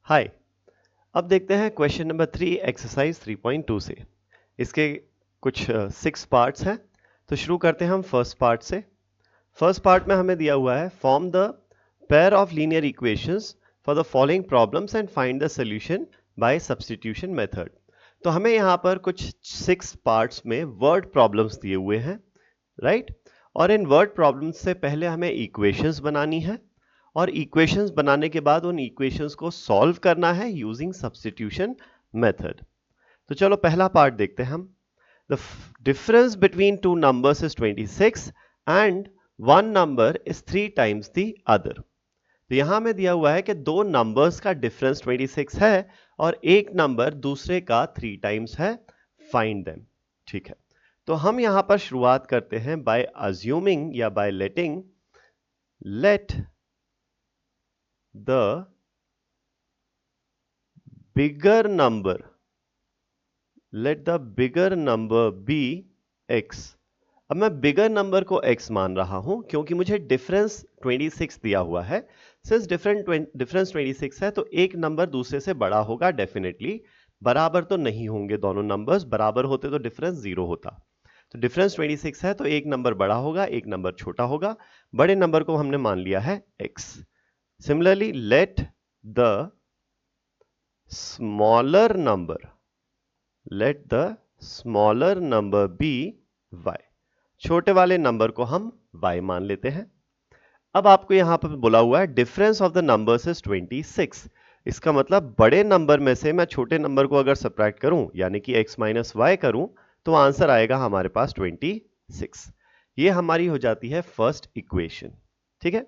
हाय। अब देखते हैं क्वेश्चन नंबर 3 एक्सरसाइज 3.2 से। इसके कुछ 6 पार्ट्स हैं, तो शुरू करते हैं हम फर्स्ट पार्ट से। फर्स्ट पार्ट में हमें दिया हुआ है form the pair of linear equations for the following problems and find the solution bye substitution method. तो हमें यहाँ पर कुछ 6 पार्ट्स में वर्ड प्रॉब्लम्स दिए हुए हैं, राइट? और इन वर्ड प्रॉब्लम्स से पहले हमें इक्वेशंस बनानी है, और इक्वेशंस बनाने के बाद उन इक्वेशंस को सॉल्व करना है यूजिंग सब्स्टिट्यूशन मेथड। तो चलो पहला पार्ट देखते हैं हम। The difference between two numbers is 26 and one number is 3 times the other. तो यहां में दिया हुआ है कि दो नंबर्स का डिफरेंस 26 है और एक नंबर दूसरे का 3 टाइम्स है, फाइंड देम। ठीक है, तो हम यहां पर शुरुआत करते हैं बाय अज्यूमिंग या by letting let the bigger number let the bigger number be x। अब मैं बिगर नंबर को x मान रहा हूं क्योंकि मुझे डिफरेंस 26 दिया हुआ है। सिंस डिफरेंस 26 है तो एक नंबर दूसरे से बड़ा होगा डेफिनेटली। बराबर तो नहीं होंगे, दोनों नंबर्स बराबर होते तो डिफरेंस 0 होता। तो डिफरेंस 26 है तो एक नंबर बड़ा होगा, एक नंबर छोटा होगा। बड़े नंबर को हमने मान लिया है x। Similarly let the smaller number let the smaller number be y। छोटे वाले नंबर को हम y मान लेते हैं। अब आपको यहां पर बोला हुआ है difference of the numbers is 26। इसका मतलब बड़े नंबर में से मैं छोटे नंबर को अगर सब्ट्रैक्ट करूं यानी कि x माइनस वाई करूं तो आंसर आएगा हमारे पास 26। ये हमारी हो जाती है फर्स्ट इक्वेशन। ठीक है,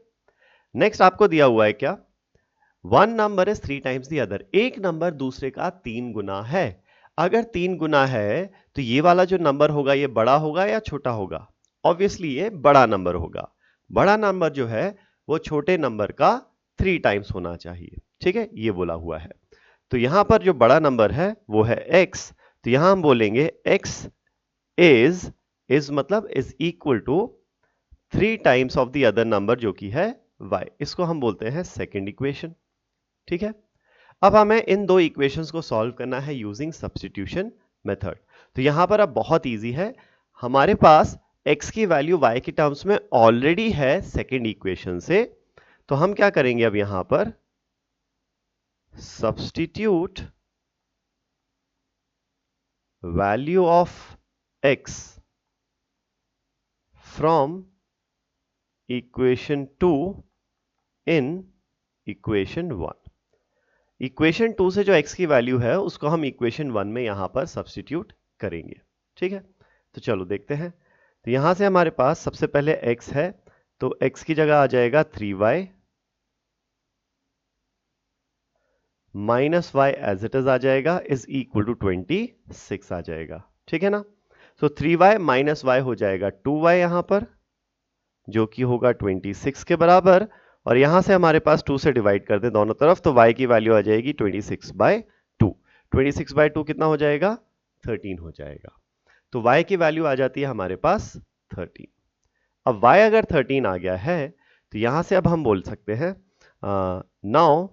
नेक्स्ट आपको दिया हुआ है क्या, one number is 3 times the other. एक नंबर दूसरे का 3 गुना है। अगर 3 गुना है तो ये वाला जो नंबर होगा ये बड़ा होगा या छोटा होगा? ऑब्वियसली ये बड़ा नंबर होगा। बड़ा नंबर जो है वो छोटे नंबर का 3 टाइम्स होना चाहिए। ठीक है, ये बोला हुआ है। तो यहां पर जो बड़ा नंबर है वो है x। तो यहां हम बोलेंगे x इज मतलब is equal to 3 times of the other number जो कि है y। इसको हम बोलते हैं सेकेंड इक्वेशन। ठीक है, अब हमें इन दो इक्वेशंस को सॉल्व करना है यूजिंग सब्स्टिट्यूशन मेथड। तो यहां पर अब बहुत इजी है, हमारे पास x की वैल्यू y के टर्म्स में ऑलरेडी है सेकेंड इक्वेशन से। तो हम क्या करेंगे अब यहां पर substitute value of x from equation 2 in equation 1। Equation 2 से जो x की वैल्यू है उसको हम इक्वेशन 1 में यहां पर सब्स्टिट्यूट करेंगे। ठीक है, तो चलो देखते हैं। तो यहां से हमारे पास सबसे पहले x है, तो x की जगह आ जाएगा 3y minus Y as it is आ जाएगा इज इक्वल टू 26 आ जाएगा। ठीक है ना, तो 3y माइनस वाई हो जाएगा 2y यहां पर जो कि होगा 26 के बराबर। और यहां से हमारे पास 2 से डिवाइड कर दें दोनों तरफ तो y की वैल्यू आ जाएगी 26/2। 26/2 कितना हो जाएगा? 13 हो जाएगा। तो y की वैल्यू आ जाती है हमारे पास 13। अब y अगर 13 आ गया है तो यहां से अब हम बोल सकते हैं नाउ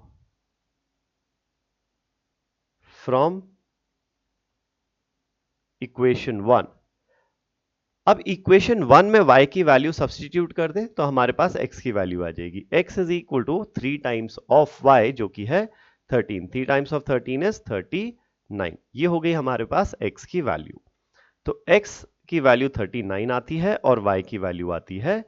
फ्रॉम इक्वेशन 1। अब इक्वेशन 1 में y की वैल्यू सब्स्टिट्यूट कर दें तो हमारे पास x की वैल्यू आ जाएगी। x is equal to 3 times of y जो कि है 13। 3 टाइम्स ऑफ 13 इज 39। ये हो गई हमारे पास x की वैल्यू। तो x की वैल्यू 39 आती है और y की वैल्यू आती है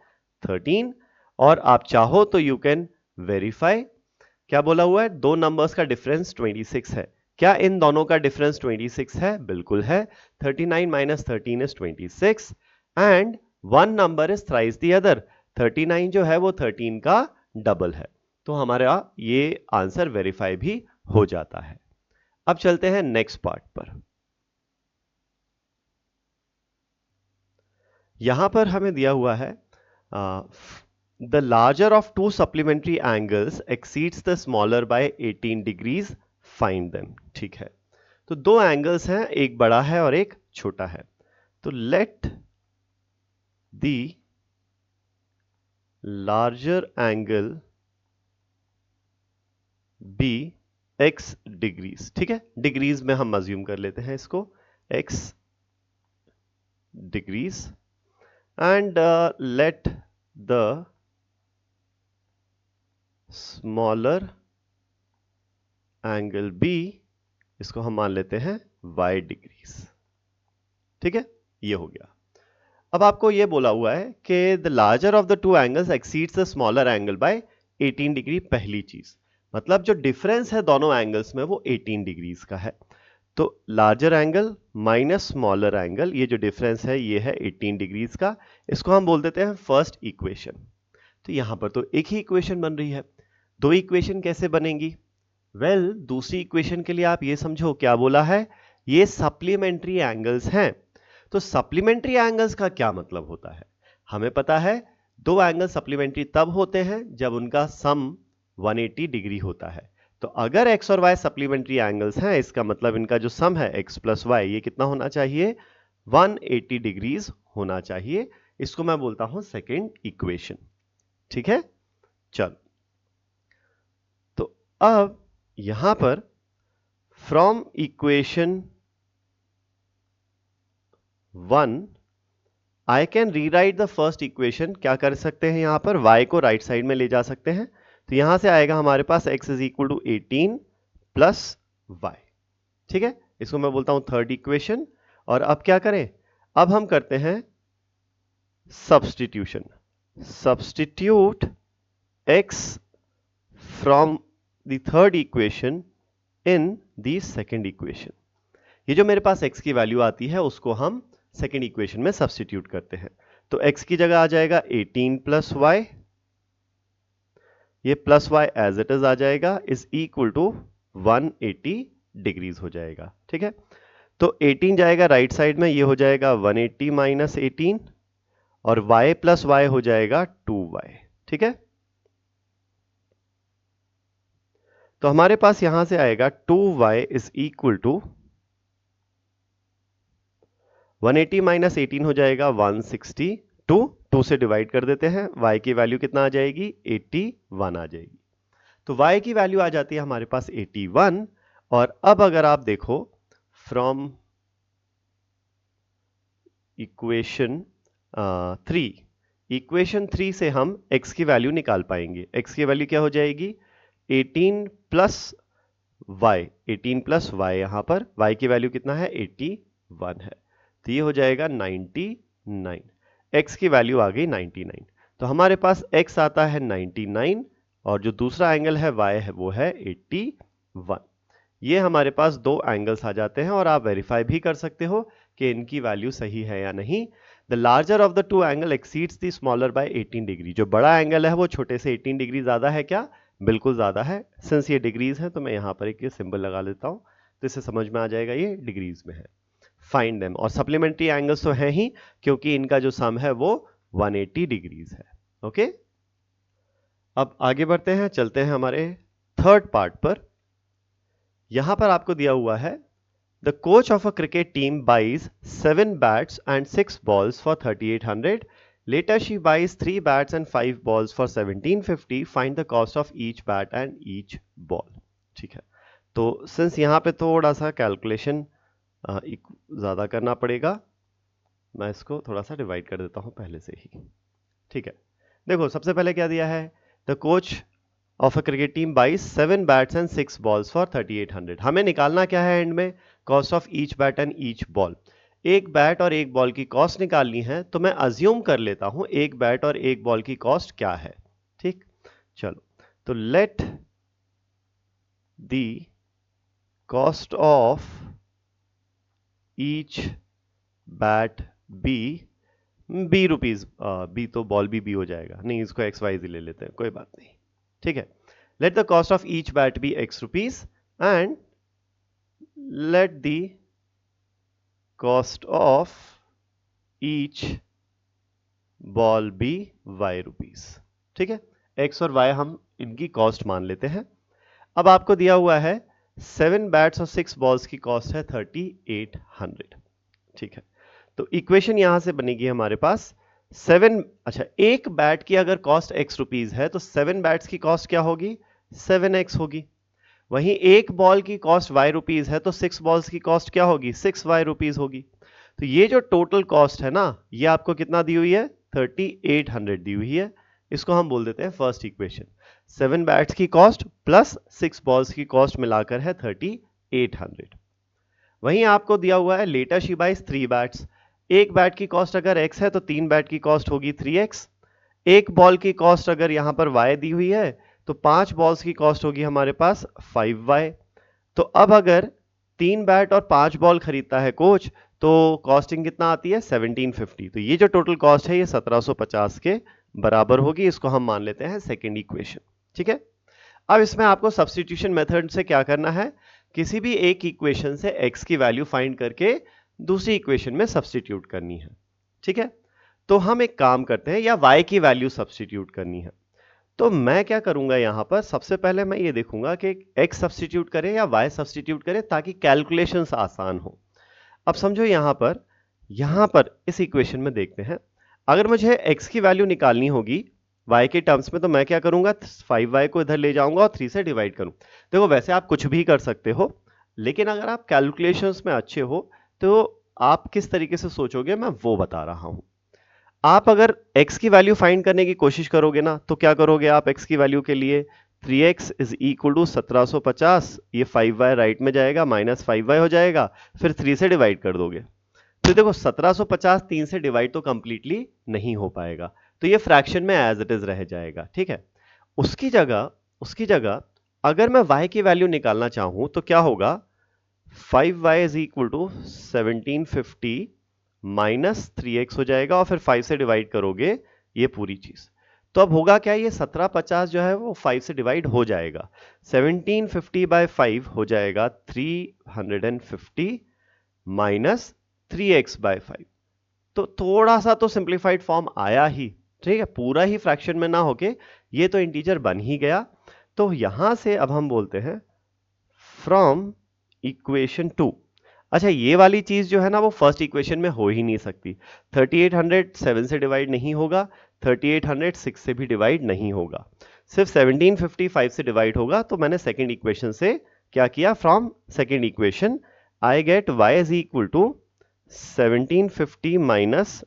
13। और आप चाहो तो यू कैन वेरीफाई। क्या बोला हुआ है? दो नंबर्स का डिफरेंस 26 है। क्या इन दोनों का डिफरेंस 26 है? बिल्कुल है। 39 minus 13 is 26 and one number is thrice the other. 39 जो है वो 13 का डबल है। तो हमारा ये आंसर वेरीफाई भी हो जाता है। अब चलते हैं नेक्स्ट पार्ट पर। यहां पर हमें दिया हुआ है the larger of to supplementary angles exceeds the smaller by 18 degrees, find them. ठीक है, तो दो एंगल्स हैं, एक बड़ा है और एक छोटा है। तो let the larger angle be x degrees, ठीक है, डिग्रीज में हम अज्यूम कर लेते हैं इसको x degrees and let the smaller angle B, इसको हम मान लेते हैं y डिग्रीज, ठीक है, ये हो गया। अब आपको ये बोला हुआ है कि the larger of the two angles exceeds the smaller angle by 18 degree. पहली चीज मतलब जो डिफरेंस है दोनों एंगल्स में वो 18 डिग्रीज का है। तो larger angle minus smaller angle, ये जो डिफरेंस है ये है 18 डिग्रीज का। इसको हम बोल देते हैं फर्स्ट इक्वेशन। तो यहां पर तो एक ही इक्वेशन बन रही है, दो इक्वेशन कैसे बनेंगी? वेल, दूसरी इक्वेशन के लिए आप ये समझो क्या बोला है, ये सप्लीमेंट्री एंगल्स हैं। तो सप्लीमेंट्री एंगल्स का क्या मतलब होता है? हमें पता है दो एंगल सप्लीमेंट्री तब होते हैं जब उनका सम 180 डिग्री होता है। तो अगर x और y सप्लीमेंट्री एंगल्स हैं, इसका मतलब इनका जो सम है x प्लस y, ये कितना होना चाहिए? 180 डिग्रीज होना चाहिए। इसको मैं बोलता हूं सेकेंड इक्वेशन, ठीक है। चल, तो अब यहां पर from equation 1 I can rewrite the first equation. क्या कर सकते हैं यहां पर? y को राइट साइड में ले जा सकते हैं। तो यहां से आएगा हमारे पास x is equal to 18 plus y, ठीक है। इसको मैं बोलता हूं थर्ड इक्वेशन। और अब क्या करें? अब हम करते हैं substitution. Substitute x from the third equation in the second equation. ये जो मेरे पास x की वैल्यू आती है उसको हम सेकेंड इक्वेशन में सब्स्टिट्यूट करते हैं। तो x की जगह आ जाएगा 18 प्लस वाई, ये plus Y as it is आ जाएगा, इज इक्वल टू 180 डिग्रीज हो जाएगा, ठीक है। तो 18 जाएगा राइट साइड में, ये हो जाएगा 180 माइनस 18 और y प्लस वाई हो जाएगा 2y, ठीक है। तो हमारे पास यहां से आएगा 2y is equal to 180 minus 18 हो जाएगा 162, 2 से डिवाइड कर देते हैं, y की वैल्यू कितना आ जाएगी? 81 आ जाएगी। तो y की वैल्यू आ जाती है हमारे पास 81। और अब अगर आप देखो फ्रॉम इक्वेशन 3, इक्वेशन 3 से हम x की वैल्यू निकाल पाएंगे। x की वैल्यू क्या हो जाएगी? 18 प्लस y, 18 प्लस y, यहां पर y की वैल्यू कितना है? 81 है। तो ये हो जाएगा 99, x की वैल्यू आ गई 99। तो हमारे पास x आता है 99 और जो दूसरा एंगल है y है वो है 81। ये हमारे पास दो एंगल्स आ जाते हैं और आप वेरीफाई भी कर सकते हो कि इनकी वैल्यू सही है या नहीं। The larger of the two angle exceeds the smaller by 18 degree. जो बड़ा एंगल है वो छोटे से 18 डिग्री ज्यादा है क्या? बिल्कुल ज्यादा है। सिंस ये डिग्रीज है तो मैं यहां पर एक सिंबल लगा लेता हूं, तो इससे समझ में आ जाएगा ये डिग्रीज में है। फाइंड देम, और सप्लीमेंट्री एंगल्स तो है ही क्योंकि इनका जो सम है वो 180 डिग्रीज है। ओके, अब आगे बढ़ते हैं, चलते हैं हमारे थर्ड पार्ट पर। यहां पर आपको दिया हुआ है the coach of a cricket team buys 7 bats and 6 balls for 3800। Later she buys 3 bats and 5 balls for 1750। Find the cost of each bat and each ball. ठीक है, तो सिंस यहां पे थोड़ा सा कैलकुलेशन ज्यादा करना पड़ेगा, मैं इसको थोड़ा सा डिवाइड कर देता हूं पहले से ही। ठीक है, देखो सबसे पहले क्या दिया है? The coach of a cricket team buys 7 bats and 6 balls for 3800। हमें निकालना क्या है एंड में? Cost of each bat and each ball. एक बैट और एक बॉल की कॉस्ट निकालनी है, तो मैं अज्यूम कर लेता हूं एक बैट और एक बॉल की कॉस्ट क्या है। ठीक, चलो, तो let the cost of each bat be rupees, b तो बॉल भी बी हो जाएगा, नहीं इसको एक्स वाई ले लेते हैं, कोई बात नहीं। ठीक है, let the cost of each bat be x rupees and let the cost of each ball be y rupees। ठीक है, x और y हम इनकी कॉस्ट मान लेते हैं। अब आपको दिया हुआ है 7 बैट्स और 6 बॉल्स की कॉस्ट है 3800। ठीक है, तो इक्वेशन यहां से बनेगी हमारे पास 7, अच्छा एक बैट की अगर कॉस्ट x रुपीज है तो 7 बैट्स की कॉस्ट क्या होगी? 7x होगी। वहीं एक बॉल की कॉस्ट y रुपीज है तो 6 बॉल्स की कॉस्ट क्या होगी, 6y रुपीज होगी। तो ये जो टोटल कॉस्ट है ना, ये आपको कितना दी हुई है, 3800 दी हुई है। इसको हम बोल देते हैं फर्स्ट इक्वेशन। 7 बैट्स की कॉस्ट प्लस 6 बॉल्स की कॉस्ट मिलाकर है 3800। वहीं आपको दिया हुआ है लेटर शी बाइज 3 बैट्स। एक बैट की कॉस्ट अगर x है तो 3 बैट की कॉस्ट होगी 3x। एक बॉल की कॉस्ट अगर यहां पर y दी हुई है तो 5 बॉल्स की कॉस्ट होगी हमारे पास 5y। तो अब अगर 3 बैट और 5 बॉल खरीदता है कोच तो कॉस्टिंग कितना आती है, 1750। तो ये जो टोटल कॉस्ट है ये 1750 के बराबर होगी। इसको हम मान लेते हैं सेकेंड इक्वेशन। ठीक है, अब इसमें आपको सब्स्टिट्यूशन मेथड से क्या करना है, किसी भी एक इक्वेशन से x की वैल्यू फाइंड करके दूसरी इक्वेशन में सब्स्टिट्यूट करनी है। ठीक है, तो हम एक काम करते हैं, या y की वैल्यू सब्स्टिट्यूट करनी है। तो मैं क्या करूंगा, यहां पर सबसे पहले मैं ये देखूंगा कि x सब्स्टिट्यूट करें या y सब्स्टिट्यूट करें ताकि कैलकुलेशंस आसान हो। अब समझो यहां पर इस इक्वेशन में देखते हैं, अगर मुझे x की वैल्यू निकालनी होगी y के टर्म्स में तो मैं क्या करूंगा, 5y को इधर ले जाऊंगा और 3 से डिवाइड करूं। देखो वैसे आप कुछ भी कर सकते हो, लेकिन अगर आप कैलकुलेशंस में अच्छे हो तो आप किस तरीके से सोचोगे मैं वो बता रहा हूं। आप अगर x की वैल्यू फाइंड करने की कोशिश करोगे ना तो क्या करोगे आप x की वैल्यू के लिए, 3x इज इक्वल टू 1750, ये 5y राइट में जाएगा, माइनस 5y हो जाएगा, फिर 3 से डिवाइड कर दोगे। तो देखो 1750 3 से डिवाइड तो कंप्लीटली नहीं हो पाएगा, तो ये फ्रैक्शन में एज इट इज रह जाएगा। ठीक है, उसकी जगह अगर मैं y की वैल्यू निकालना चाहूं तो क्या होगा, 5y is equal to 1750 minus 3x हो जाएगा और फिर 5 से डिवाइड करोगे ये पूरी चीज। तो अब होगा क्या, ये 1750 जो है वो 5 से डिवाइड हो जाएगा, 1750 बाय 5 हो जाएगा 350 माइनस 3x बाय 5। तो थोड़ा सा तो सिंप्लीफाइड फॉर्म आया ही, ठीक है, पूरा ही फ्रैक्शन में ना होके ये तो इंटीजर बन ही गया। तो यहां से अब हम बोलते हैं फ्रॉम इक्वेशन 2। अच्छा, ये वाली चीज जो है ना वो फर्स्ट इक्वेशन में हो ही नहीं सकती। 3800 7 से डिवाइड नहीं होगा, 3800 6 से भी डिवाइड नहीं होगा, सिर्फ 1750 5 से डिवाइड होगा। तो मैंने सेकेंड इक्वेशन से क्या किया, from second equation I get y is equal to 1750 minus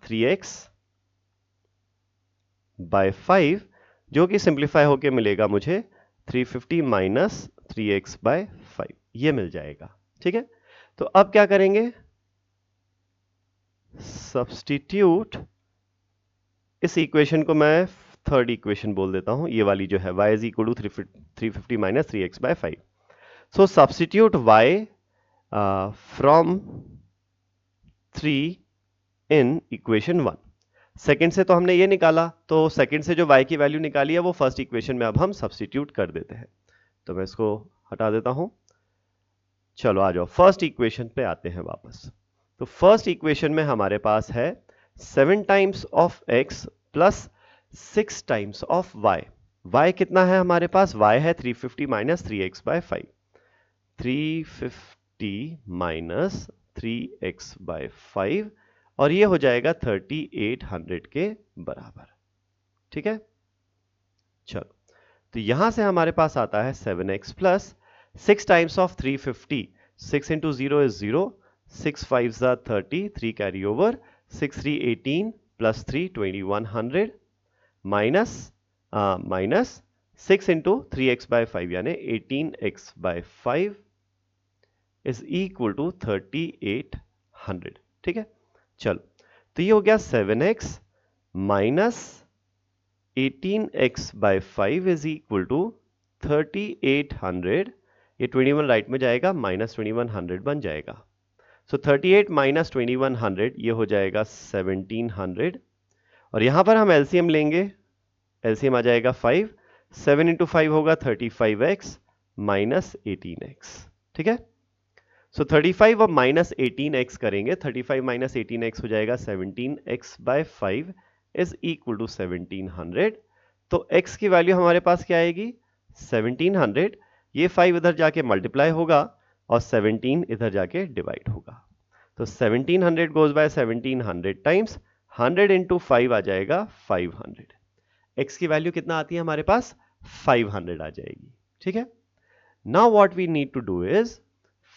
3x by 5, जो कि सिंप्लीफाई होके मिलेगा मुझे 350 माइनस 3x बाय 5, ये मिल जाएगा। ठीक है, तो अब क्या करेंगे, सब्स्टिट्यूट, इस इक्वेशन को मैं थर्ड इक्वेशन बोल देता हूं, ये वाली जो है y is equal to 350 minus 3x by 5। So substitute y from 3 in equation 1। Second से तो हमने ये निकाला, तो सेकंड से जो y की वैल्यू निकाली है वो फर्स्ट इक्वेशन में अब हम सब्स्टिट्यूट कर देते हैं। तो मैं इसको हटा देता हूं। चलो आ जाओ, फर्स्ट इक्वेशन पे आते हैं वापस। तो फर्स्ट इक्वेशन में हमारे पास है 7 times of x plus 6 times of y। y कितना है हमारे पास, y है 350 minus 3x by 5, 350 minus 3x by 5, और ये हो जाएगा 3800 के बराबर। ठीक है, चलो, तो यहां से हमारे पास आता है 7x plus 6 times of 350, 6 into 0 is 0, 6 5 जा 30, 3 carry over, 6 3 18 plus 3 2100 minus minus 6 into 3x by 5 यानी 18x by 5 is equal to 3800। ठीक है, चलो, तो ये हो गया 7x minus 18x by 5 is equal to 3800, ये 21 राइट में जाएगा, माइनस 2100 बन जाएगा। सो 38 माइनस 2100 ये हो जाएगा 1700, और यहां पर हम एलसीएम लेंगे, एलसीएम आ जाएगा 5, 7 इंटू 5 होगा 35x माइनस 18x। ठीक है, सो 35 और माइनस 18x करेंगे, 35 माइनस 18x हो जाएगा 17x bye 5 is equal to 1700। तो x की वैल्यू हमारे पास क्या आएगी, 1700, ये 5 इधर जाके मल्टीप्लाई होगा और 17 इधर जाके डिवाइड होगा। तो 1700 गोज बाय 1700 टाइम्स 100 इंटू 5 आ जाएगा 500। x की वैल्यू कितना आती है हमारे पास, 500 आ जाएगी। ठीक है, now what we need to do is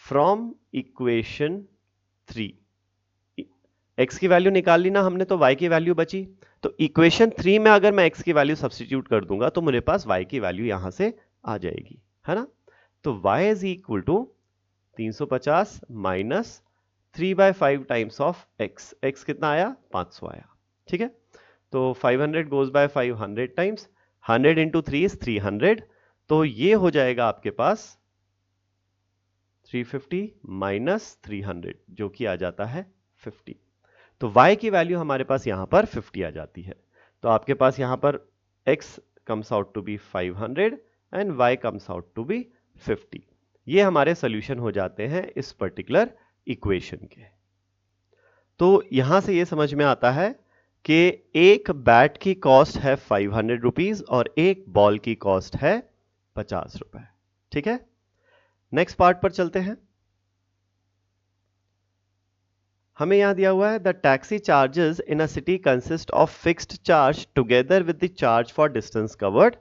from equation 3, x की वैल्यू निकाल ली ना हमने, तो y की वैल्यू बची। तो इक्वेशन 3 में अगर मैं x की वैल्यू सब्स्टिट्यूट कर दूंगा तो मेरे पास y की वैल्यू यहां से आ जाएगी, है ना। तो y is equal to 350 minus 3/5 times of x। x कितना आया? 500 आया, ठीक है। तो 500 goes by 500 times, 100 into 3 is 300। तो ये हो जाएगा आपके पास 350 माइनस 300 जो कि आ जाता है 50। तो y की वैल्यू हमारे पास यहां पर 50 आ जाती है। तो आपके पास यहां पर x comes out to be 500 and y comes out to be 50। ये हमारे सॉल्यूशन हो जाते हैं इस पर्टिकुलर इक्वेशन के। तो यहां से ये समझ में आता है कि एक बैट की कॉस्ट है 500 रुपीज और एक बॉल की कॉस्ट है 50 रुपए, ठीक है। नेक्स्ट पार्ट पर चलते हैं। हमें यहां दिया हुआ है the taxi charges in a city consist of fixed charge together with the charge for distance covered.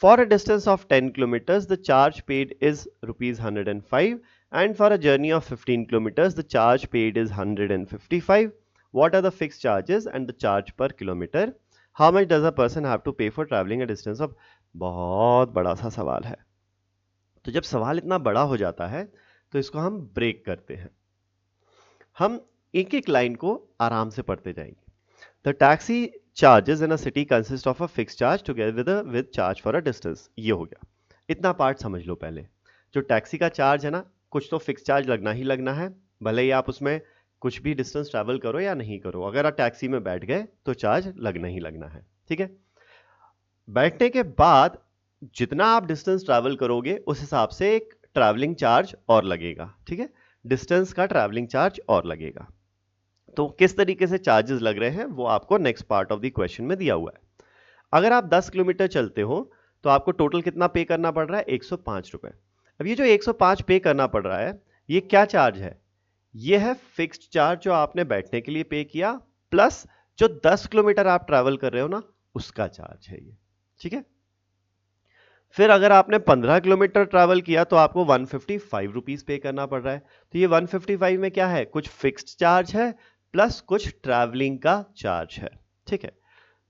For a distance of 10 kilometers the charge paid is rupees 105 and for a journey of 15 kilometers the charge paid is 155. What are the fixed charges and the charge per kilometer? How much does a person have to pay for traveling a distance of? बहुत बड़ा सा सवाल है। तो जब सवाल इतना बड़ा हो जाता है तो इसको हम ब्रेक करते हैं। हम एक एक लाइन को आराम से पढ़ते जाएंगे। The taxi charges in a city consist of a fix charge together with charge for a distance. ये हो गया, इतना पार्ट समझ लो पहले। जो टैक्सी का चार्ज है ना, कुछ तो फिक्स चार्ज लगना ही लगना है, भले ही आप उसमें कुछ भी डिस्टेंस ट्रैवल करो या नहीं करो। अगर आप टैक्सी में बैठ गए तो चार्ज लगना ही लगना है, ठीक है। बैठने के बाद जितना आप डिस्टेंस ट्रैवल करोगे उस हिसाब से एक ट्रैवलिंग चार्ज और लगेगा, ठीक है। डिस्टेंस का ट्रैवलिंग चार्ज और लगेगा। तो किस तरीके से चार्जेस लग रहे हैं वो आपको next part of the question में दिया हुआ है। अगर आप 10 किलोमीटर चलते हो तो आपको टोटल कितना पे करना पड़ रहा है? 105 रुपए। अब ये जो 105 पे करना पड़ रहा है, ये क्या चार्ज है? ये है फिक्स्ड चार्ज जो आपने बैठने के लिए पे किया, प्लस जो 10 किलोमीटर आप ट्रैवल कर रहे हो ना, उसका चार्ज है ये, ठीक है। फिर अगर आपने 15 किलोमीटर ट्रैवल किया तो आपको 155 रुपीज पे करना पड़ रहा है। तो ये 155 में क्या है? कुछ फिक्स्ड चार्ज है प्लस कुछ ट्रैवलिंग का चार्ज है, ठीक है।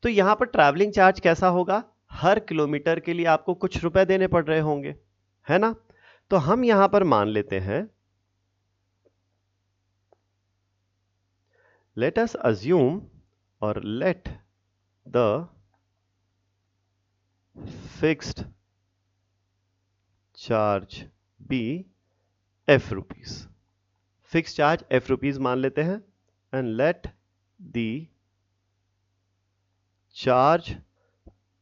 तो यहां पर ट्रैवलिंग चार्ज कैसा होगा? हर किलोमीटर के लिए आपको कुछ रुपए देने पड़ रहे होंगे, है ना। तो हम यहां पर मान लेते हैं, लेट अस अज्यूम और let the fixed charge be f rupees. Fix charge f rupees मान लेते हैं and let the charge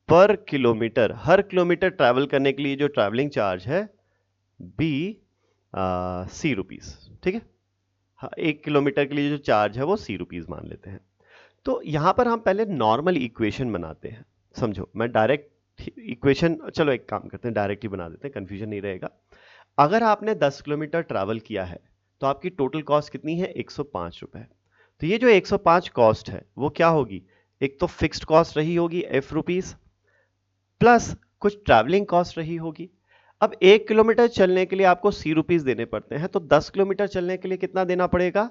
per kilometre, हर किलोमीटर ट्रैवल करने के लिए जो ट्रैवलिंग चार्ज है बी सी रुपीज, ठीक है। हाँ, 1 किलोमीटर के लिए जो चार्ज है वो सी रुपीज मान लेते हैं। तो यहां पर हम पहले नॉर्मल इक्वेशन बनाते हैं। समझो, मैं डायरेक्ट इक्वेशन, चलो एक काम करते हैं, डायरेक्ट ही बना देते हैं, कंफ्यूजन नहीं रहेगा। अगर आपने 10 किलोमीटर ट्रैवल किया है तो आपकी टोटल कॉस्ट कितनी है? 105 रुपए। तो ये जो 105 कॉस्ट है वो क्या होगी? एक तो फिक्स्ड कॉस्ट रही होगी f रुपीज, प्लस कुछ ट्रैवलिंग कॉस्ट रही होगी। अब 1 किलोमीटर चलने के लिए आपको सी रुपीज देने पड़ते हैं, तो 10 किलोमीटर चलने के लिए कितना देना पड़ेगा?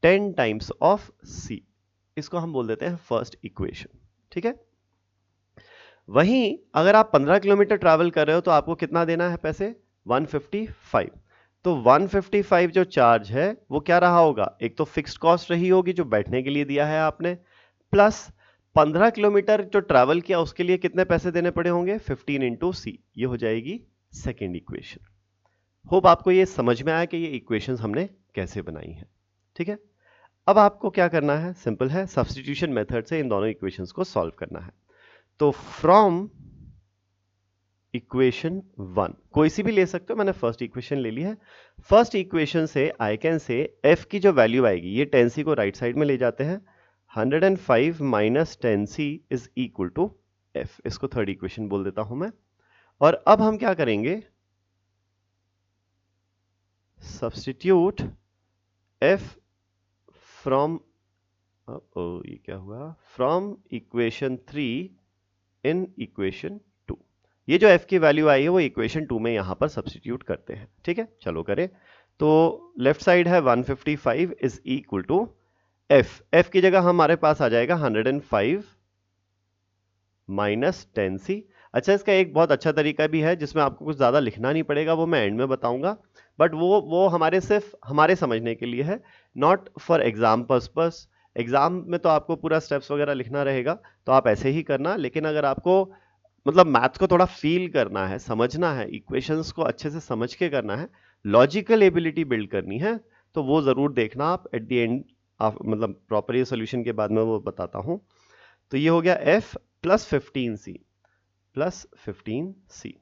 10 टाइम्स ऑफ सी। इसको हम बोल देते हैं फर्स्ट इक्वेशन, ठीक है। वहीं अगर आप 15 किलोमीटर ट्रैवल कर रहे हो तो आपको कितना देना है पैसे? 155। तो 155 जो चार्ज है वो क्या रहा होगा? एक तो फिक्स्ड कॉस्ट रही होगी जो बैठने के लिए दिया है आपने, प्लस 15 किलोमीटर जो ट्रैवल किया उसके लिए कितने पैसे देने पड़े होंगे? 15 इंटू सी। ये हो जाएगी सेकेंड इक्वेशन। होप आपको ये समझ में आया कि ये इक्वेशंस हमने कैसे बनाई है, ठीक है। अब आपको क्या करना है? सिंपल है, सब्स्टिट्यूशन मेथड से इन दोनों इक्वेशंस को सॉल्व करना है। तो फ्रॉम इक्वेशन 1 कोई सी भी ले सकते हो, मैंने फर्स्ट इक्वेशन ले ली है। फर्स्ट इक्वेशन से आई कैन से f की जो वैल्यू आएगी, ये 10c को राइट साइड में ले जाते हैं, 105 minus 10c is equal to f। इसको थर्ड इक्वेशन बोल देता हूं मैं। और अब हम क्या करेंगे? सब्स्टिट्यूट f फ्रॉम, ये क्या हुआ? From equation 3 in equation 2। ये जो f की वैल्यू आई है वो इक्वेशन 2 में यहां पर सब्स्टिट्यूट करते हैं। ठीक है, चलो करें। तो लेफ्ट साइड है 155 इज इक्वल टू f की जगह हमारे पास आ जाएगा 105 माइनस 10c। अच्छा, इसका एक बहुत अच्छा तरीका भी है जिसमें आपको कुछ ज्यादा लिखना नहीं पड़ेगा, वो मैं एंड में बताऊंगा, बट वो हमारे सिर्फ हमारे समझने के लिए है, not for exam purpose. Exam में तो आपको पूरा स्टेप्स वगैरह लिखना रहेगा, तो आप ऐसे ही करना। लेकिन अगर आपको मतलब मैथ्स को थोड़ा फील करना है, समझना है, इक्वेशंस को अच्छे से समझ के करना है, लॉजिकल एबिलिटी बिल्ड करनी है, तो वो जरूर देखना आप एट द एंड। मतलब प्रॉपर ये सोल्यूशन के बाद में वो बताता हूं। तो ये हो गया f plus 15c plus 15c।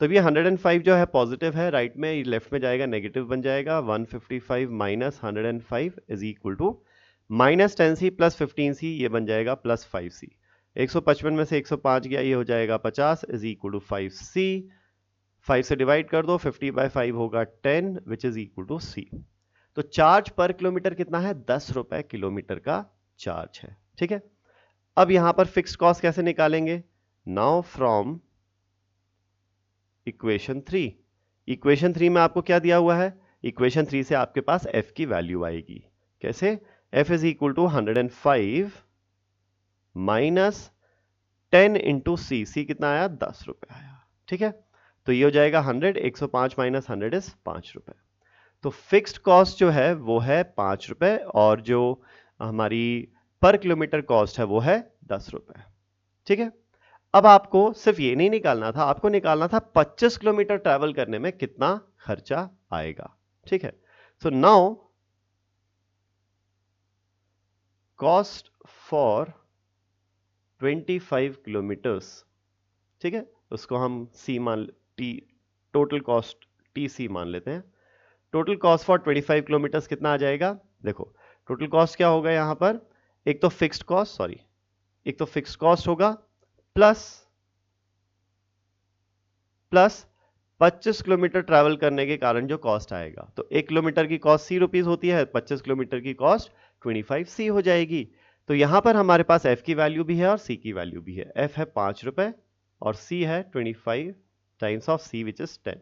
तो ये 105 जो है पॉजिटिव है, राइट में, लेफ्ट में जाएगा नेगेटिव बन जाएगा। 155 minus 105 is equal to minus 10c plus 15c, ये बन जाएगा प्लस 5c। 155 में से 105 गया, ये हो जाएगा 50 इज इक्वल टू 5c। 5 से डिवाइड कर दो, 50/5 होगा 10 which is equal to c। तो चार्ज पर किलोमीटर कितना है? 10 रुपए किलोमीटर का चार्ज है। ठीक है, अब यहां पर फिक्स्ड कॉस्ट कैसे निकालेंगे? Now from equation 3। इक्वेशन 3 में आपको क्या दिया हुआ है? इक्वेशन 3 से आपके पास f की वैल्यू आएगी। कैसे? f is equal to 105 minus 10 into C. C कितना आया? 10 रुपए आया। ठीक है, तो ये हो जाएगा 100, 105 माइनस 100 इज 5 रुपए। तो फिक्स्ड कॉस्ट जो है वो है 5 रुपए, और जो हमारी पर किलोमीटर कॉस्ट है वो है 10 रुपए। ठीक है, अब आपको सिर्फ ये नहीं निकालना था, आपको निकालना था 25 किलोमीटर ट्रैवल करने में कितना खर्चा आएगा। ठीक है, so now cost for 25 kilometres. ठीक है, उसको हम सी मान T total cost T C मान लेते हैं। टोटल कॉस्ट फॉर 25 किलोमीटर्स कितना आ जाएगा? देखो, टोटल कॉस्ट क्या होगा यहां पर? एक तो फिक्स्ड कॉस्ट, सॉरी, एक तो फिक्स्ड कॉस्ट होगा प्लस 25 किलोमीटर ट्रैवल करने के कारण जो कॉस्ट आएगा। तो 1 किलोमीटर की कॉस्ट ₹c होती है, 25 किलोमीटर की कॉस्ट 25c हो जाएगी। तो यहां पर हमारे पास f की वैल्यू भी है और c की वैल्यू भी है। f है 5 रुपए और c है 25 times of c which is 10।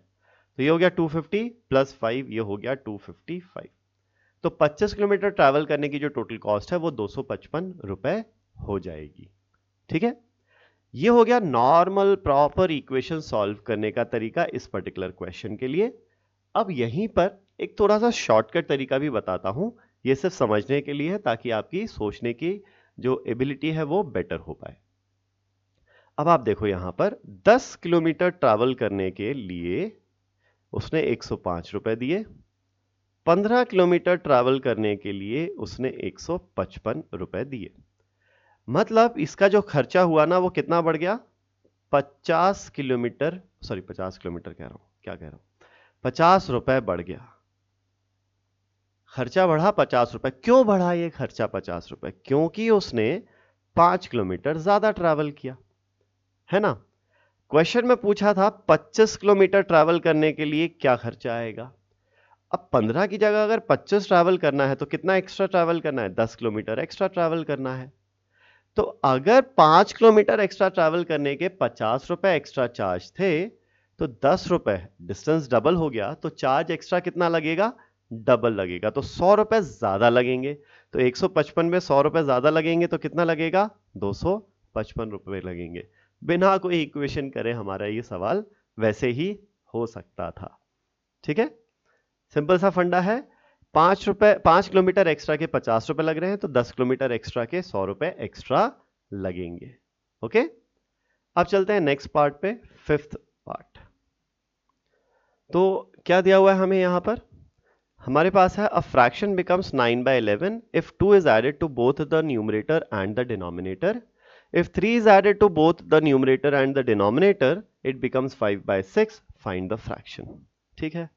तो ये हो गया 250 प्लस 5, ये हो गया 255। तो 25 किलोमीटर ट्रैवल करने की जो टोटल कॉस्ट है वो 255 रुपए हो जाएगी। ठीक है, ये हो गया नॉर्मल प्रॉपर इक्वेशन सॉल्व करने का तरीका इस पर्टिकुलर क्वेश्चन के लिए। अब यहीं पर एक थोड़ा सा शॉर्टकट तरीका भी बताता हूं, ये सिर्फ समझने के लिए है ताकि आपकी सोचने की जो एबिलिटी है वो बेटर हो पाए। अब आप देखो यहां पर 10 किलोमीटर ट्रैवल करने के लिए उसने 105 रुपए दिए, 15 किलोमीटर ट्रैवल करने के लिए उसने 155 रुपए दिए। मतलब इसका जो खर्चा हुआ ना वो कितना बढ़ गया? 50 किलोमीटर, सॉरी 50 किलोमीटर कह रहा हूं, क्या कह रहा हूं, 50 रुपए बढ़ गया। खर्चा बढ़ा 50 रुपए। क्यों बढ़ा ये खर्चा 50 रुपए? क्योंकि उसने 5 किलोमीटर ज्यादा ट्रैवल किया, है ना। क्वेश्चन में पूछा था 25 किलोमीटर ट्रैवल करने के लिए क्या खर्चा आएगा। अब 15 की जगह अगर 25 ट्रैवल करना है तो कितना एक्स्ट्रा ट्रैवल करना है? 10 किलोमीटर एक्स्ट्रा ट्रैवल करना है। तो अगर 5 किलोमीटर एक्स्ट्रा ट्रैवल करने के 50 रुपए एक्स्ट्रा चार्ज थे, तो 10 रुपए, डिस्टेंस डबल हो गया, तो चार्ज एक्स्ट्रा कितना लगेगा? डबल लगेगा, तो 100 रुपए ज्यादा लगेंगे। तो 155 में 100 रुपए ज्यादा लगेंगे तो कितना लगेगा? 255 रुपए लगेंगे। बिना कोई इक्वेशन करे हमारा ये सवाल वैसे ही हो सकता था। ठीक है, सिंपल सा फंडा है। 5 किलोमीटर एक्स्ट्रा के 50 रुपए लग रहे हैं, तो 10 किलोमीटर एक्स्ट्रा के 100 रुपए एक्स्ट्रा लगेंगे। ओके, अब चलते हैं नेक्स्ट पार्ट पे, फिफ्थ पार्ट। तो क्या दिया हुआ है हमें यहां पर? हमारे पास है a fraction becomes 9/11 if 2 is added to both the numerator and the denominator. If 3 is added to both the numerator and the denominator, it becomes 5/6. Find the fraction. ठीक है,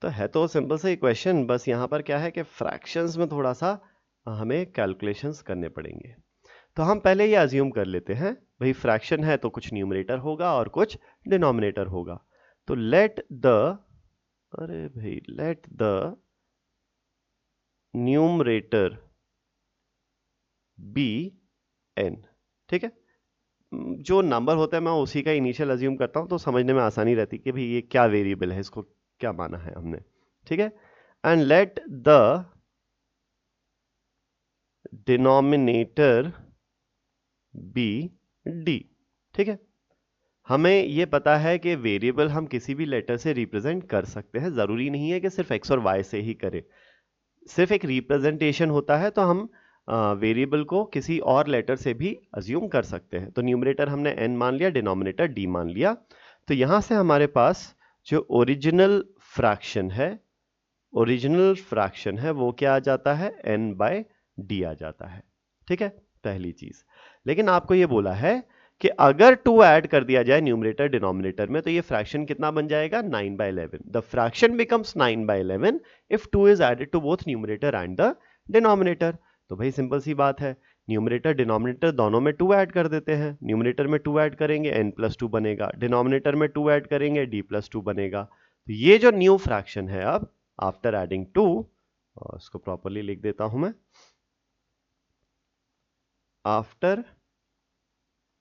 तो है तो सिंपल सा इक्वेशन, बस यहां पर क्या है कि फ्रैक्शंस में थोड़ा सा हमें कैलकुलेशंस करने पड़ेंगे। तो हम पहले ये अज्यूम कर लेते हैं, भाई फ्रैक्शन है तो कुछ न्यूमरेटर होगा और कुछ डिनोमिनेटर होगा। तो let the numerator be n। ठीक है, जो नंबर होता है मैं उसी का इनिशियल अज्यूम करता हूं, तो समझने में आसानी रहती कि भाई ये क्या वेरिएबल है, इसको क्या माना है हमने, ठीक है। And let the denominator be D, ठीक है। हमें ये पता है कि वेरिएबल हम किसी भी लेटर से रिप्रेजेंट कर सकते हैं, जरूरी नहीं है कि सिर्फ एक्स और वाई से ही करें, सिर्फ एक रिप्रेजेंटेशन होता है तो हम वेरिएबल को किसी और लेटर से भी अज्यूम कर सकते हैं। तो न्यूमरेटर हमने n मान लिया, डिनोमिनेटर d मान लिया, तो यहां से हमारे पास जो ओरिजिनल फ्रैक्शन है वो क्या आ जाता है, n/d आ जाता है, ठीक है, पहली चीज। लेकिन आपको ये बोला है कि अगर 2 ऐड कर दिया जाए न्यूमरेटर डिनोमिनेटर में तो ये फ्रैक्शन कितना बन जाएगा, 9/11। The fraction becomes 9/11 if 2 is added to both numerator and the denominator. तो भाई सिंपल सी बात है, न्यूमरेटर डिनोमिनेटर दोनों में 2 ऐड कर देते हैं। न्यूमरेटर में 2 ऐड करेंगे n+2 बनेगा, डिनोमिनेटर में 2 ऐड करेंगे d+2 बनेगा। तो ये जो न्यू फ्रैक्शन है, अब आफ्टर एडिंग 2, और इसको प्रॉपर्ली लिख देता हूं मैं, after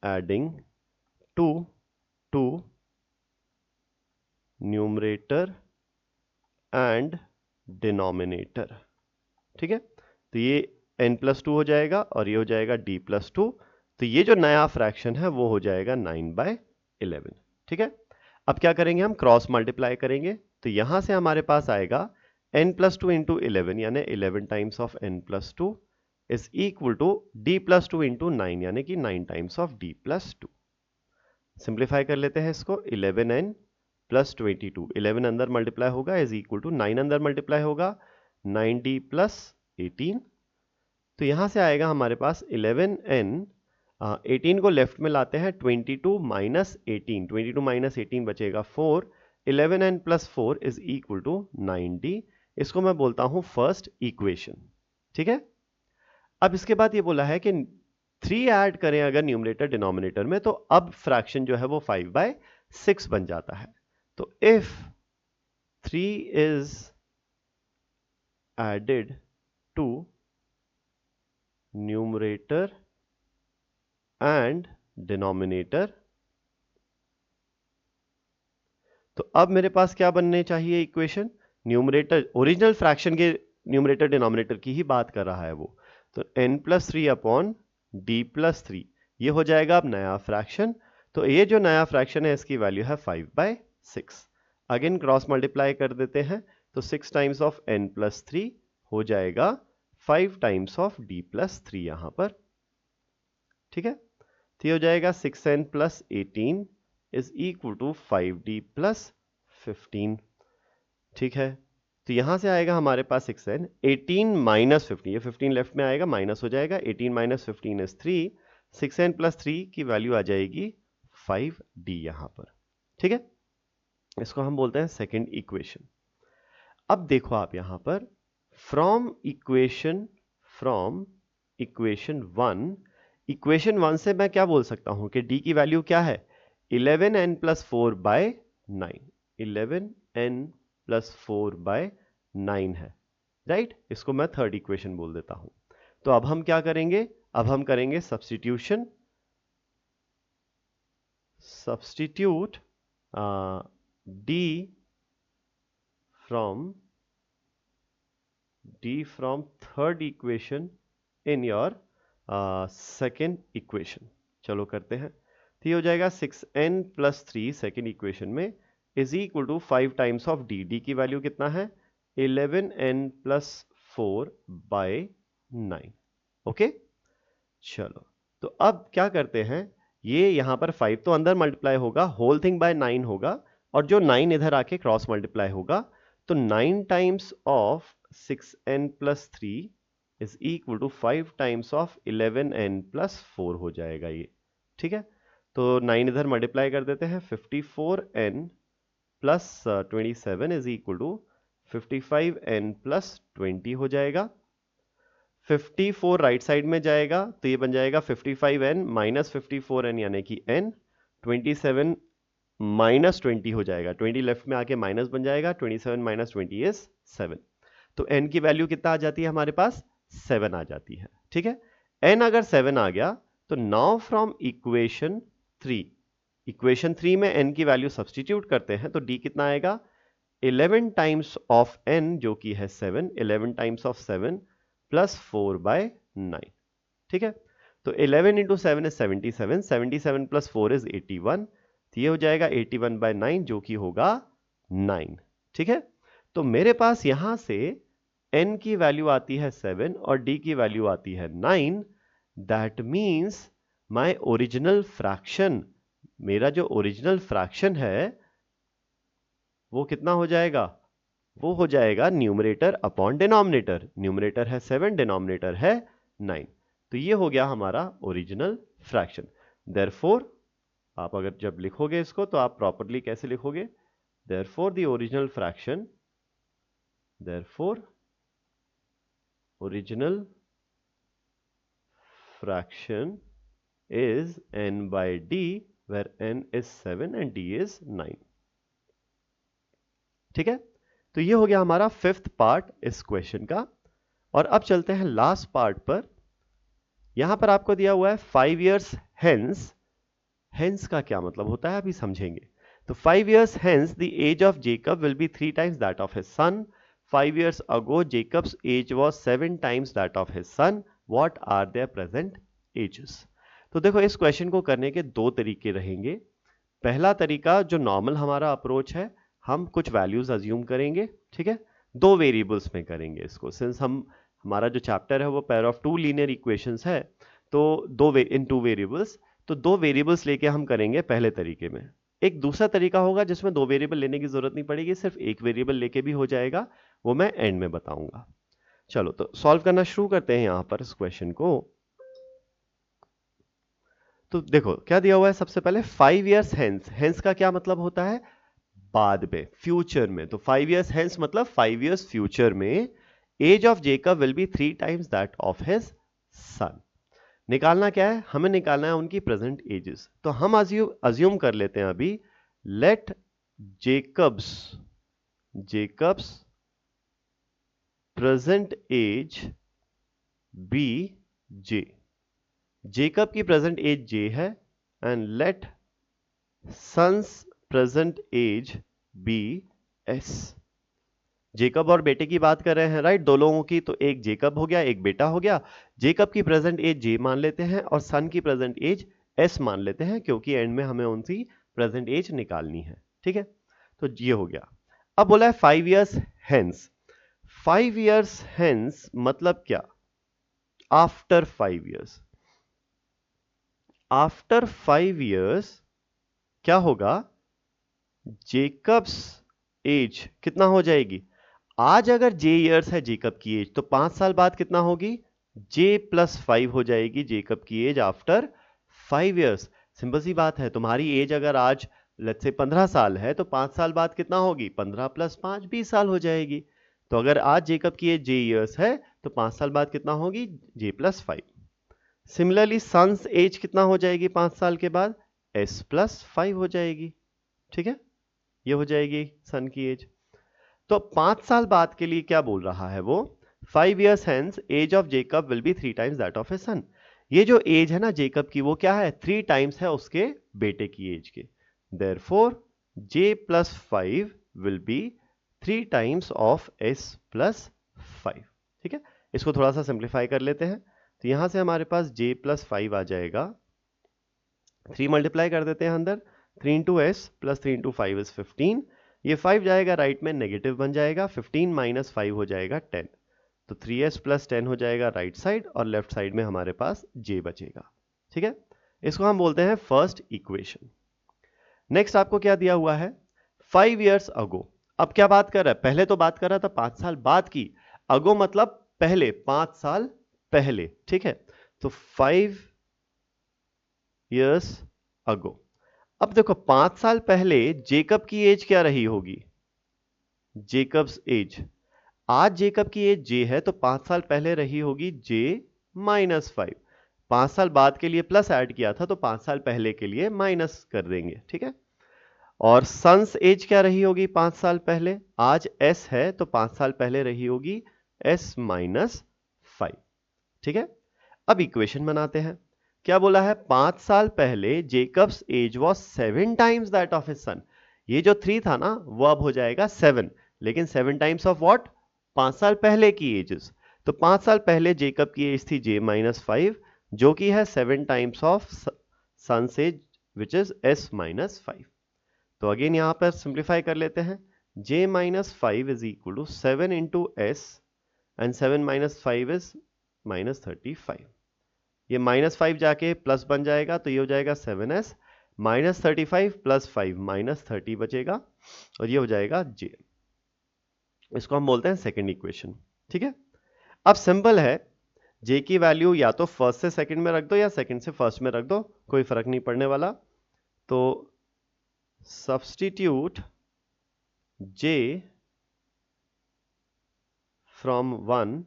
adding 2 to numerator and denominator, ठीक है। तो ये n+2 हो जाएगा और ये हो जाएगा d+2। तो ये जो नया फ्रैक्शन है वो हो जाएगा 9/11, ठीक है। अब क्या करेंगे, हम क्रॉस मल्टीप्लाई करेंगे, तो यहां से हमारे पास आएगा n+2 इंटू 11 यानी 11 times of n+2 is equal to d+2 into 9 यानी कि 9 टाइम्स ऑफ d+2। सिंप्लीफाई कर लेते हैं इसको, 11n प्लस 22, 11 अंदर मल्टीप्लाई होगा इज इक्वल टू 9 अंदर मल्टीप्लाई होगा 9d प्लस 18। तो यहां से आएगा हमारे पास 11n, 18 को लेफ्ट में लाते हैं, 22 माइनस 18, 22 माइनस 18 बचेगा 4, 11n plus 4 is equal to 9d। इसको मैं बोलता हूं फर्स्ट इक्वेशन, ठीक है। अब इसके बाद ये बोला है कि 3 ऐड करें अगर न्यूमरेटर डिनोमिनेटर में, तो अब फ्रैक्शन जो है वो 5/6 बन जाता है। तो if 3 is added to numerator and denominator, तो अब मेरे पास क्या बनने चाहिए इक्वेशन, न्यूमरेटर ओरिजिनल फ्रैक्शन के न्यूमरेटर डिनोमिनेटर की ही बात कर रहा है वो, तो n+3 अपॉन d+3 ये हो जाएगा अब नया फ्रैक्शन। तो ये जो नया फ्रैक्शन है इसकी वैल्यू है 5/6। अगेन क्रॉस मल्टीप्लाई कर देते हैं, तो 6 टाइम्स ऑफ n+3 हो जाएगा 5 टाइम्स ऑफ d+3 यहां पर, ठीक है। तो ये हो जाएगा 6n plus 18 is equal to 5d plus 15, ठीक है। तो यहां से आएगा हमारे पास 6n, 18 माइनस 15, ये 15 लेफ्ट में आएगा, माइनस हो जाएगा, 18 माइनस 15 इज 3, 6n प्लस 3 की वैल्यू आ जाएगी 5d यहां पर, ठीक है। इसको हम बोलते हैं सेकेंड इक्वेशन। अब देखो आप यहां पर फ्रॉम इक्वेशन 1, इक्वेशन 1 से मैं क्या बोल सकता हूं कि d की वैल्यू क्या है, 11n प्लस 4/9, 11n प्लस 4/9 है, राइट। इसको मैं थर्ड इक्वेशन बोल देता हूं। तो अब हम क्या करेंगे, अब हम करेंगे substitute d from third equation in your second equation. चलो करते हैं, तो ये हो जाएगा 6n प्लस 3 सेकेंड इक्वेशन में is equal to 5 times of d की वैल्यू कितना है, 11n प्लस 4/9, ओके। चलो तो अब क्या करते हैं, ये यहां पर 5 तो अंदर मल्टीप्लाई होगा, होल थिंग बाय 9 होगा, और जो 9 इधर आके क्रॉस मल्टीप्लाई होगा, तो 9 times of 6n plus 3 is equal to 5 times of 11n plus 4 हो जाएगा ये, ठीक है। तो 9 इधर मल्टीप्लाई कर देते हैं, 54n plus 27 is equal to 55n plus 20 हो जाएगा। 54 राइट साइड में जाएगा तो ये बन जाएगा 55n माइनस 54n यानी कि n, 27 माइनस 20 हो जाएगा, 20 लेफ्ट में आके माइनस बन जाएगा, 27 माइनस 20 इज 7। तो n की वैल्यू कितना आ जाती है हमारे पास, 7 आ जाती है, ठीक है। n अगर 7 आ गया तो नाउ फ्रॉम इक्वेशन 3 में n की वैल्यू सब्सटीट्यूट करते हैं तो d कितना आएगा 11 टाइम्स ऑफ n जो कि है 7, 11 टाइम्स ऑफ 7 प्लस 4/9। ठीक है, तो 11 इंटू 7 इज 77, 77 प्लस 4 इज 81, तो ये हो जाएगा 81/9 जो कि होगा 9। ठीक है, तो मेरे पास यहां से n की वैल्यू आती है 7 और d की वैल्यू आती है 9। That means my original fraction, मेरा जो ओरिजिनल फ्रैक्शन है वो कितना हो जाएगा, वो हो जाएगा न्यूमरेटर अपॉन डिनोमिनेटर। न्यूमरेटर है 7, डिनोमिनेटर है 9, तो ये हो गया हमारा ओरिजिनल फ्रैक्शन। देयरफॉर आप अगर जब लिखोगे इसको तो आप प्रॉपरली कैसे लिखोगे, therefore the original fraction, therefore original fraction is n by d where n is 7 and d is 9। ठीक है, तो ये हो गया हमारा 5th पार्ट इस क्वेश्चन का। और अब चलते हैं लास्ट पार्ट पर। यहां पर आपको दिया हुआ है 5 years hence। hence का क्या मतलब होता है अभी समझेंगे। तो 5 years hence the age of Jacob will be 3 times that of his son। 5 years ago Jacob's age was 7 times that of his son। What are their present ages? तो देखो इस क्वेश्चन को करने के दो तरीके रहेंगे। पहला तरीका जो नॉर्मल हमारा अप्रोच है, हम कुछ वैल्यूज अज्यूम करेंगे। ठीक है, दो वेरिएबल्स में करेंगे इसको, सिंस हमारा जो चैप्टर है वो pair of two linear equations है, तो इन टू वेरिएबल्स, तो दो वेरिएबल्स लेके हम करेंगे पहले तरीके में। एक दूसरा तरीका होगा जिसमें दो वेरिएबल लेने की जरूरत नहीं पड़ेगी, सिर्फ एक वेरिएबल लेके भी हो जाएगा, वो मैं एंड में बताऊंगा। चलो तो सॉल्व करना शुरू करते हैं यहां पर इस क्वेश्चन को। तो देखो क्या दिया हुआ है, सबसे पहले 5 years hence। hence का क्या मतलब होता है, बाद में, फ्यूचर में। तो 5 years hence मतलब 5 years फ्यूचर में age of Jacob will be 3 times that of his son. निकालना क्या है, हमें निकालना है उनकी प्रेजेंट एजेस। तो हम अज्यूम कर लेते हैं अभी, let Jacob's present age be J. Jacob की प्रेजेंट एज जे है and let son's present age be S. Jacob और बेटे की बात कर रहे हैं, राइट, दो लोगों की, तो एक जेकब हो गया एक बेटा हो गया। जेकब की प्रेजेंट एज जे मान लेते हैं और सन की प्रेजेंट एज एस मान लेते हैं, क्योंकि एंड में हमें उनकी प्रेजेंट एज निकालनी है। ठीक है, तो ये हो गया। अब बोला है 5 years hence। 5 years hence मतलब क्या, आफ्टर 5 years। आफ्टर 5 years क्या होगा, जेकब्स एज कितना हो जाएगी, आज अगर जे ईयर्स है जेकब की एज, तो 5 साल बाद कितना होगी, जे प्लस 5 हो जाएगी जेकब की एज आफ्टर 5 years। सिंपल सी बात है, तुम्हारी एज अगर आज लेट्स से 15 साल है, तो 5 साल बाद कितना होगी, 15 प्लस 5 20 साल हो जाएगी। तो अगर आज जेकब की एज जे ईयर्स है, तो 5 साल बाद कितना होगी, जे प्लस 5। सिमिलरली सन्स एज कितना हो जाएगी 5 साल के बाद, एस प्लस 5 हो जाएगी। ठीक है, ये हो जाएगी सन की एज। तो 5 साल बाद के लिए क्या बोल रहा है वो, 5 years hence age of Jacob will be 3 times that of a son. ये जो एज है ना जेकब की, वो क्या है, 3 टाइम्स है उसके बेटे की एज के। Therefore J plus 5 will be 3 times of S plus 5। ठीक है, इसको थोड़ा सा सिंप्लीफाई कर लेते हैं। तो यहां से हमारे पास j प्लस 5 आ जाएगा, 3 मल्टीप्लाई कर देते हैं अंदर, 3 into S plus 3 into 5 is 15। ये 5 जाएगा राइट में, नेगेटिव बन जाएगा, 15 माइनस 5 हो जाएगा 10। तो 3s प्लस 10 हो जाएगा राइट साइड, और लेफ्ट साइड में हमारे पास j बचेगा। ठीक है, इसको हम बोलते हैं फर्स्ट इक्वेशन। नेक्स्ट आपको क्या दिया हुआ है, 5 years ago। अब क्या बात कर रहा है, पहले तो बात कर रहा था 5 साल बाद की, अगो मतलब पहले, 5 साल पहले। ठीक है, तो 5 years ago। अब देखो 5 साल पहले जेकब की एज क्या रही होगी, जेकब्स एज, आज जेकब की एज जे है, तो 5 साल पहले रही होगी जे माइनस 5। 5 साल बाद के लिए प्लस ऐड किया था, तो 5 साल पहले के लिए माइनस कर देंगे। ठीक है, और सन्स एज क्या रही होगी 5 साल पहले, आज एस है तो 5 साल पहले रही होगी एस माइनस 5। ठीक है, अब इक्वेशन बनाते हैं। क्या बोला है? 5 साल पहले Jacob's age was 7 times that of his son. ये जो 3 था ना वो अब हो जाएगा 7, लेकिन 7 टाइम्स ऑफ व्हाट? 5 साल पहले की एजेस। तो 5 साल पहले जेकब की एज थी j-5, जो कि है 7 times of son's age which is s-5। तो अगेन यहां पर सिंप्लीफाई कर लेते हैं। j-5 is equal to 7 into s and 7 minus 5 is -35। ये -5 जाके प्लस बन जाएगा, तो ये हो जाएगा 7s -35 प्लस 5 -30 बचेगा, और ये हो जाएगा j। इसको हम बोलते हैं सेकेंड इक्वेशन। ठीक है, अब सिंपल है, j की वैल्यू या तो फर्स्ट से सेकंड में रख दो या सेकंड से फर्स्ट में रख दो, कोई फर्क नहीं पड़ने वाला। तो सब्स्टिट्यूट j फ्रॉम 1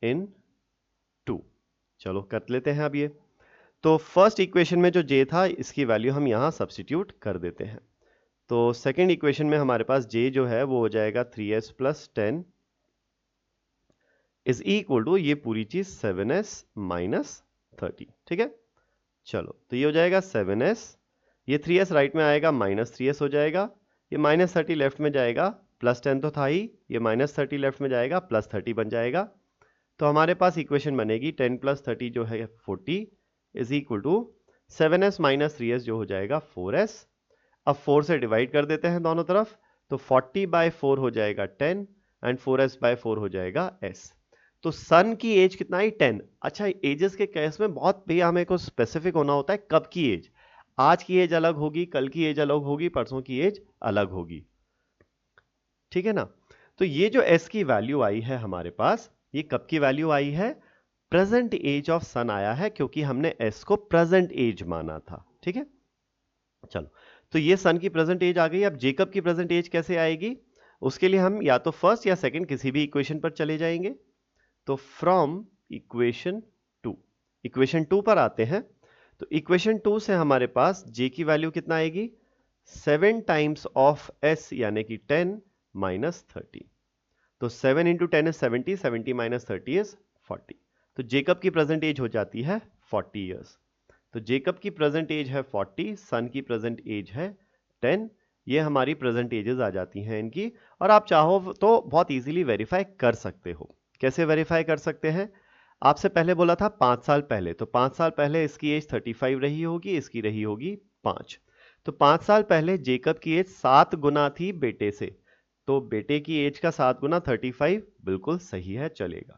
इन 2। चलो कर लेते हैं अब ये। तो फर्स्ट इक्वेशन में जो j था इसकी वैल्यू हम यहां सब्स्टिट्यूट कर देते हैं। तो सेकेंड इक्वेशन में हमारे पास j जो है वो हो जाएगा 3s plus 10 is equal to ये पूरी चीज 7s माइनस 30। ठीक है, चलो तो ये हो जाएगा 7s, ये 3s राइट में आएगा -3s हो जाएगा, ये -30 लेफ्ट में जाएगा, प्लस 10 तो था ही, ये -30 लेफ्ट में जाएगा, प्लस 30 बन जाएगा। तो हमारे पास इक्वेशन बनेगी 10 प्लस 30 जो है 40 is equal to 7s minus 3s जो हो जाएगा 4s। अब 4 से डिवाइड कर देते हैं दोनों तरफ, तो 40/4 हो जाएगा 10 एंड 4s बाय 4 हो जाएगा s। तो सन की एज कितना है? 10। अच्छा, एजेस के केस में बहुत भैया हमें को स्पेसिफिक होना होता है कब की एज। आज की एज अलग होगी, कल की एज अलग होगी, परसों की एज अलग होगी। ठीक है ना? तो ये जो s की वैल्यू आई है हमारे पास, ये कब की वैल्यू आई है? प्रेजेंट एज ऑफ सन आया है, क्योंकि हमने s को प्रेजेंट एज माना था। ठीक है, चलो तो ये सन की प्रेजेंट एज आ गई। अब जेकब की प्रेजेंट एज कैसे आएगी? उसके लिए हम या तो फर्स्ट या सेकंड किसी भी इक्वेशन पर चले जाएंगे। तो फ्रॉम इक्वेशन 2, इक्वेशन 2 पर आते हैं। तो इक्वेशन 2 से हमारे पास j की वैल्यू कितना आएगी? 7 टाइम्स ऑफ s यानी कि 10 माइनस 30। तो 7 इंटू 10 इज 70, 70 माइनस 30 इज 40। तो जेकब की प्रेजेंट एज हो जाती है 40 ईयर्स। तो जेकब की प्रेजेंट एज है 40, सन की प्रेजेंट एज है 10। ये हमारी प्रेजेंट एजेस आ जाती हैं इनकी, और आप चाहो तो बहुत इजीली वेरीफाई कर सकते हो। कैसे वेरीफाई कर सकते हैं? आपसे पहले बोला था 5 साल पहले, तो 5 साल पहले इसकी एज 35 रही होगी, इसकी रही होगी 5। तो 5 साल पहले जेकब की एज 7 गुना थी बेटे से, तो बेटे की एज का 7 गुना 35 बिल्कुल सही है, चलेगा।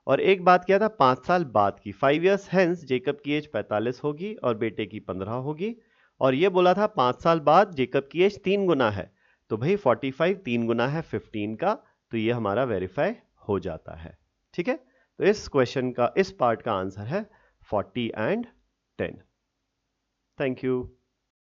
और एक बात क्या था 5 साल बाद की, 5 इयर्स हेंस जेकब की एज 45 होगी और बेटे की 15 होगी। और ये बोला था 5 साल बाद जेकब की एज 3 गुना है, तो भाई 45 3 गुना है 15 का, तो ये हमारा वेरीफाई हो जाता है। ठीक है, तो इस क्वेश्चन का, इस पार्ट का आंसर है 40 एंड 10। Thank you.